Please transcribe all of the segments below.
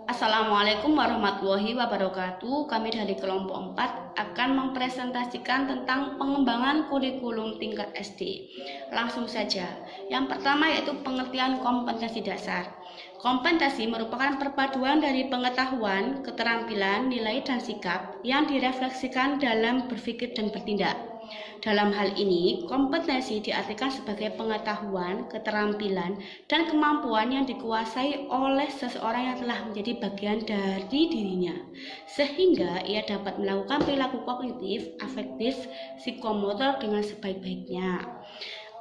Assalamualaikum warahmatullahi wabarakatuh. Kami dari kelompok 4 akan mempresentasikan tentang pengembangan kurikulum tingkat SD. Langsung saja. Yang pertama yaitu pengertian kompetensi dasar. Kompetensi merupakan perpaduan dari pengetahuan, keterampilan, nilai, dan sikap yang direfleksikan dalam berpikir dan bertindak. Dalam hal ini, kompetensi diartikan sebagai pengetahuan, keterampilan, dan kemampuan yang dikuasai oleh seseorang yang telah menjadi bagian dari dirinya, sehingga ia dapat melakukan perilaku kognitif, afektif, psikomotor dengan sebaik-baiknya.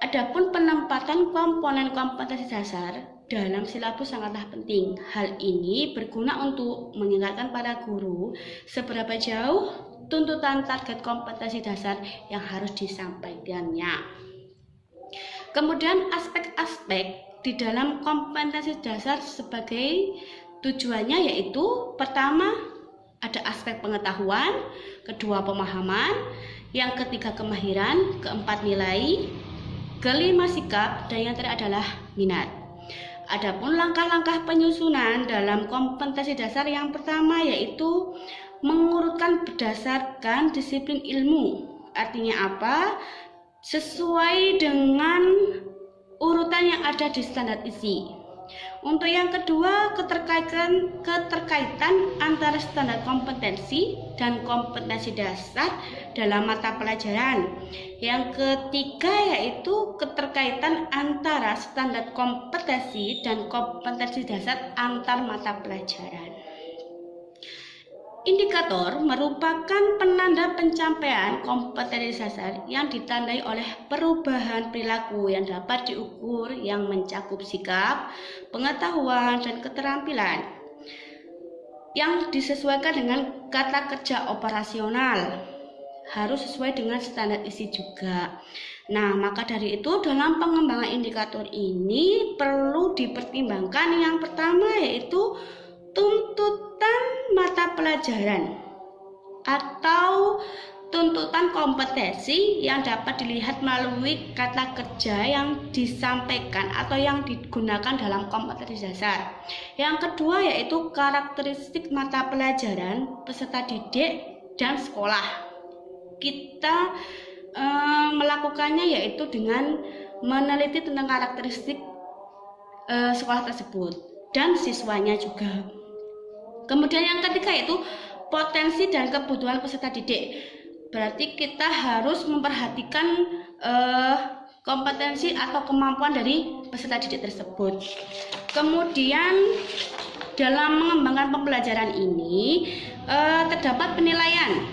Adapun penempatan komponen kompetensi dasar dalam silabus sangatlah penting. Hal ini berguna untuk mengingatkan para guru seberapa jauh tuntutan target kompetensi dasar yang harus disampaikannya. Kemudian aspek-aspek di dalam kompetensi dasar sebagai tujuannya yaitu pertama ada aspek pengetahuan, kedua pemahaman, yang ketiga kemahiran, keempat nilai, kelima sikap, dan yang terakhir adalah minat. Adapun langkah-langkah penyusunan dalam kompetensi dasar yang pertama yaitu mengurutkan berdasarkan disiplin ilmu. Artinya apa? Sesuai dengan urutan yang ada di standar isi. Untuk yang kedua, keterkaitan antara standar kompetensi dan kompetensi dasar dalam mata pelajaran. Yang ketiga yaitu keterkaitan antara standar kompetensi dan kompetensi dasar antar mata pelajaran. Indikator merupakan penanda pencapaian kompetensi dasar yang ditandai oleh perubahan perilaku yang dapat diukur yang mencakup sikap, pengetahuan, dan keterampilan yang disesuaikan dengan kata kerja operasional. Harus sesuai dengan standar isi juga. Nah, maka dari itu dalam pengembangan indikator ini perlu dipertimbangkan yang pertama yaitu tuntutan mata pelajaran atau tuntutan kompetensi yang dapat dilihat melalui kata kerja yang disampaikan atau yang digunakan dalam kompetensi dasar. Yang kedua yaitu karakteristik mata pelajaran, peserta didik, dan sekolah. Kita melakukannya yaitu dengan meneliti tentang karakteristik sekolah tersebut dan siswanya juga. Kemudian yang ketiga yaitu potensi dan kebutuhan peserta didik. Berarti kita harus memperhatikan kompetensi atau kemampuan dari peserta didik tersebut. Kemudian dalam mengembangkan pembelajaran ini terdapat penilaian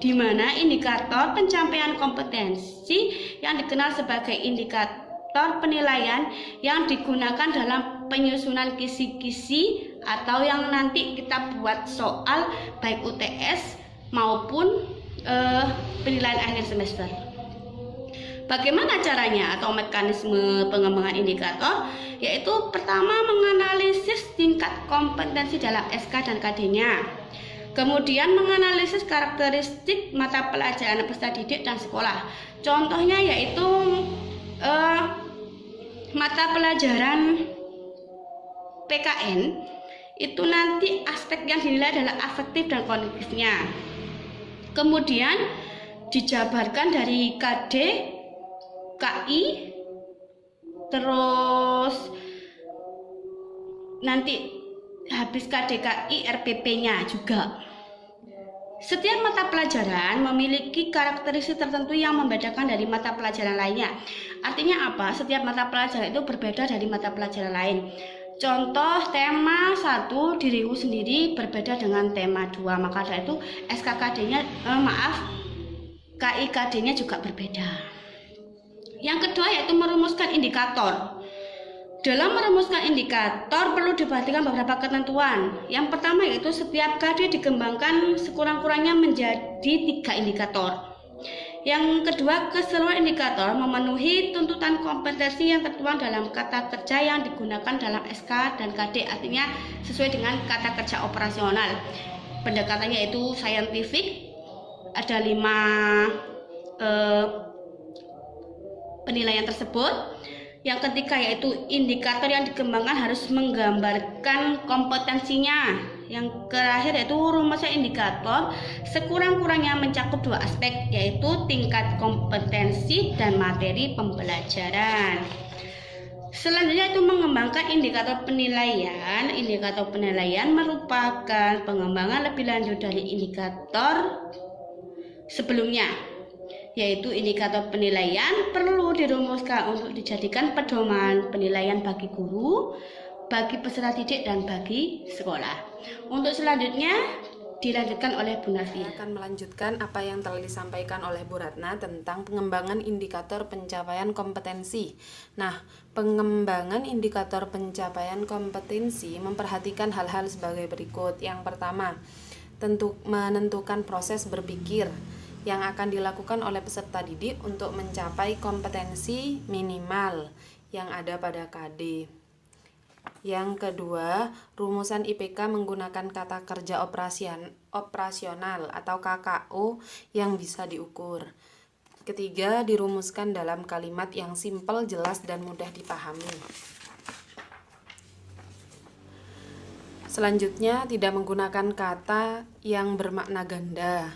di mana indikator pencapaian kompetensi yang dikenal sebagai indikator penilaian yang digunakan dalam penyusunan kisi-kisi atau yang nanti kita buat soal baik UTS maupun penilaian akhir semester. Bagaimana caranya atau mekanisme pengembangan indikator? Yaitu pertama menganalisis tingkat kompetensi dalam SK dan KD-nya. Kemudian menganalisis karakteristik mata pelajaran peserta didik dan sekolah. Contohnya yaitu mata pelajaran PKN itu nanti aspek yang dinilai adalah afektif dan kognitifnya. Kemudian dijabarkan dari KD, KI, terus nanti habis KD, KI, RPP-nya juga. Setiap mata pelajaran memiliki karakteristik tertentu yang membedakan dari mata pelajaran lainnya. Artinya apa? Setiap mata pelajaran itu berbeda dari mata pelajaran lain. Contoh tema 1 diriku sendiri berbeda dengan tema 2. Maka dari itu SKKD-nya KIKD-nya juga berbeda. Yang kedua yaitu merumuskan indikator. Dalam merumuskan indikator perlu diperhatikan beberapa ketentuan. Yang pertama yaitu setiap KD dikembangkan sekurang-kurangnya menjadi 3 indikator. Yang kedua, keseluruhan indikator memenuhi tuntutan kompetensi yang tertuang dalam kata kerja yang digunakan dalam SK dan KD, artinya sesuai dengan kata kerja operasional. Pendekatannya itu saintifik, ada 5 penilaian tersebut. Yang ketiga yaitu indikator yang dikembangkan harus menggambarkan kompetensinya. Yang terakhir yaitu rumusan indikator sekurang-kurangnya mencakup dua aspek, yaitu tingkat kompetensi dan materi pembelajaran. Selanjutnya itu mengembangkan indikator penilaian. Indikator penilaian merupakan pengembangan lebih lanjut dari indikator sebelumnya, yaitu indikator penilaian perlu dirumuskan untuk dijadikan pedoman penilaian bagi guru, bagi peserta didik, dan bagi sekolah. Untuk selanjutnya dilanjutkan oleh Bu Nafi. Akan melanjutkan apa yang telah disampaikan oleh Bu Ratna tentang pengembangan indikator pencapaian kompetensi. Nah, pengembangan indikator pencapaian kompetensi memperhatikan hal-hal sebagai berikut. Yang pertama, menentukan proses berpikir yang akan dilakukan oleh peserta didik untuk mencapai kompetensi minimal yang ada pada KD. Yang kedua, rumusan IPK menggunakan kata kerja operasional atau KKO yang bisa diukur. Ketiga, dirumuskan dalam kalimat yang simpel, jelas, dan mudah dipahami. Selanjutnya, tidak menggunakan kata yang bermakna ganda,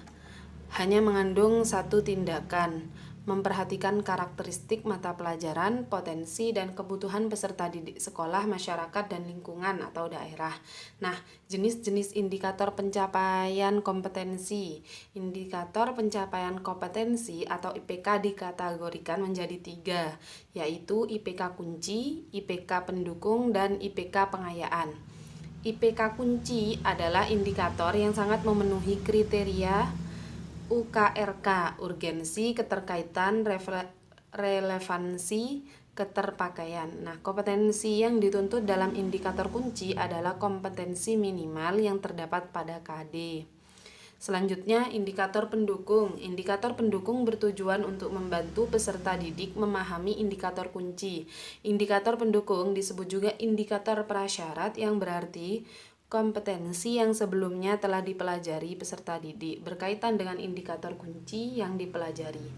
hanya mengandung satu tindakan, memperhatikan karakteristik mata pelajaran, potensi, dan kebutuhan peserta didik sekolah, masyarakat, dan lingkungan atau daerah. Nah, jenis-jenis indikator pencapaian kompetensi. Indikator pencapaian kompetensi atau IPK dikategorikan menjadi 3, yaitu IPK kunci, IPK pendukung, dan IPK pengayaan. IPK kunci adalah indikator yang sangat memenuhi kriteria UKRK, urgensi, keterkaitan, relevansi, keterpakaian. Nah, kompetensi yang dituntut dalam indikator kunci adalah kompetensi minimal yang terdapat pada KD. Selanjutnya, indikator pendukung. Indikator pendukung bertujuan untuk membantu peserta didik memahami indikator kunci. Indikator pendukung disebut juga indikator prasyarat yang berarti kompetensi yang sebelumnya telah dipelajari peserta didik berkaitan dengan indikator kunci yang dipelajari.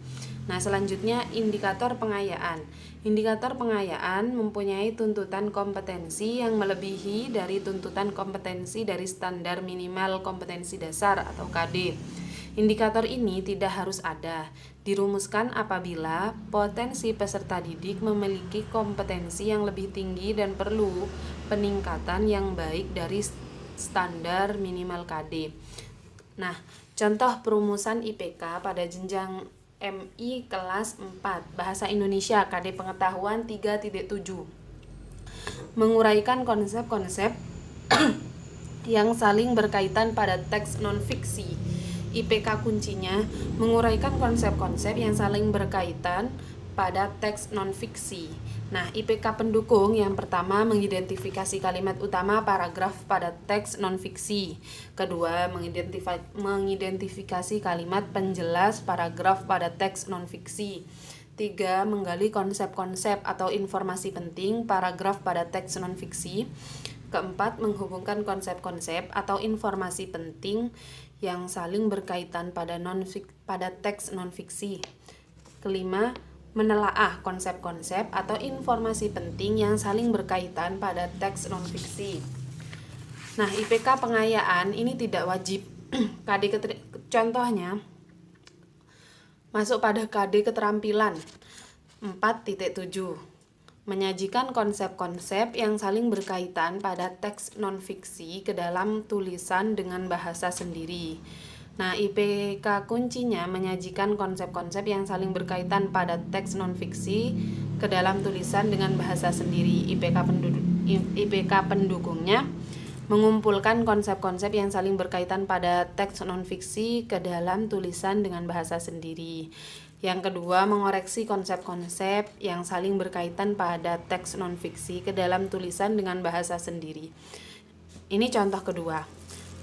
Nah, selanjutnya indikator pengayaan. Indikator pengayaan mempunyai tuntutan kompetensi yang melebihi dari tuntutan kompetensi dari standar minimal kompetensi dasar atau KD. Indikator ini tidak harus ada, dirumuskan apabila potensi peserta didik memiliki kompetensi yang lebih tinggi dan perlu peningkatan yang baik dari standar minimal KD. Nah, contoh perumusan IPK pada jenjang MI kelas 4 Bahasa Indonesia KD Pengetahuan 3.7 menguraikan konsep-konsep yang saling berkaitan pada teks non-fiksi. IPK kuncinya menguraikan konsep-konsep yang saling berkaitan pada teks non-fiksi. Nah, IPK pendukung yang pertama mengidentifikasi kalimat utama paragraf pada teks non-fiksi. Kedua, mengidentifikasi kalimat penjelas paragraf pada teks non-fiksi. 3. Menggali konsep-konsep atau informasi penting paragraf pada teks non-fiksi. Keempat, menghubungkan konsep-konsep atau informasi penting yang saling berkaitan pada teks non-fiksi. Kelima, menelaah konsep-konsep atau informasi penting yang saling berkaitan pada teks non-fiksi. Nah, IPK pengayaan ini tidak wajib. Contohnya masuk pada KD keterampilan 4.7 menyajikan konsep-konsep yang saling berkaitan pada teks non-fiksi ke dalam tulisan dengan bahasa sendiri. Nah, IPK kuncinya menyajikan konsep-konsep yang saling berkaitan pada teks non-fiksi ke dalam tulisan dengan bahasa sendiri. IPK pendukungnya mengumpulkan konsep-konsep yang saling berkaitan pada teks non-fiksi ke dalam tulisan dengan bahasa sendiri. Yang kedua, mengoreksi konsep-konsep yang saling berkaitan pada teks non-fiksi ke dalam tulisan dengan bahasa sendiri. Ini contoh kedua.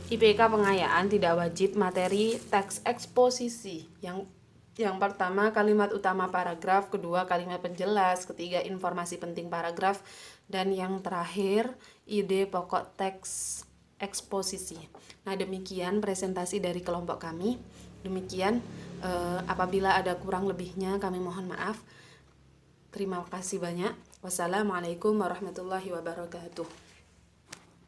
IPK pengayaan tidak wajib materi teks eksposisi. Yang pertama, kalimat utama paragraf, kedua, kalimat penjelas, ketiga, informasi penting paragraf, dan yang terakhir, ide pokok teks eksposisi. Nah, demikian presentasi dari kelompok kami. Demikian, apabila ada kurang lebihnya kami mohon maaf. Terima kasih banyak. Wassalamualaikum warahmatullahi wabarakatuh.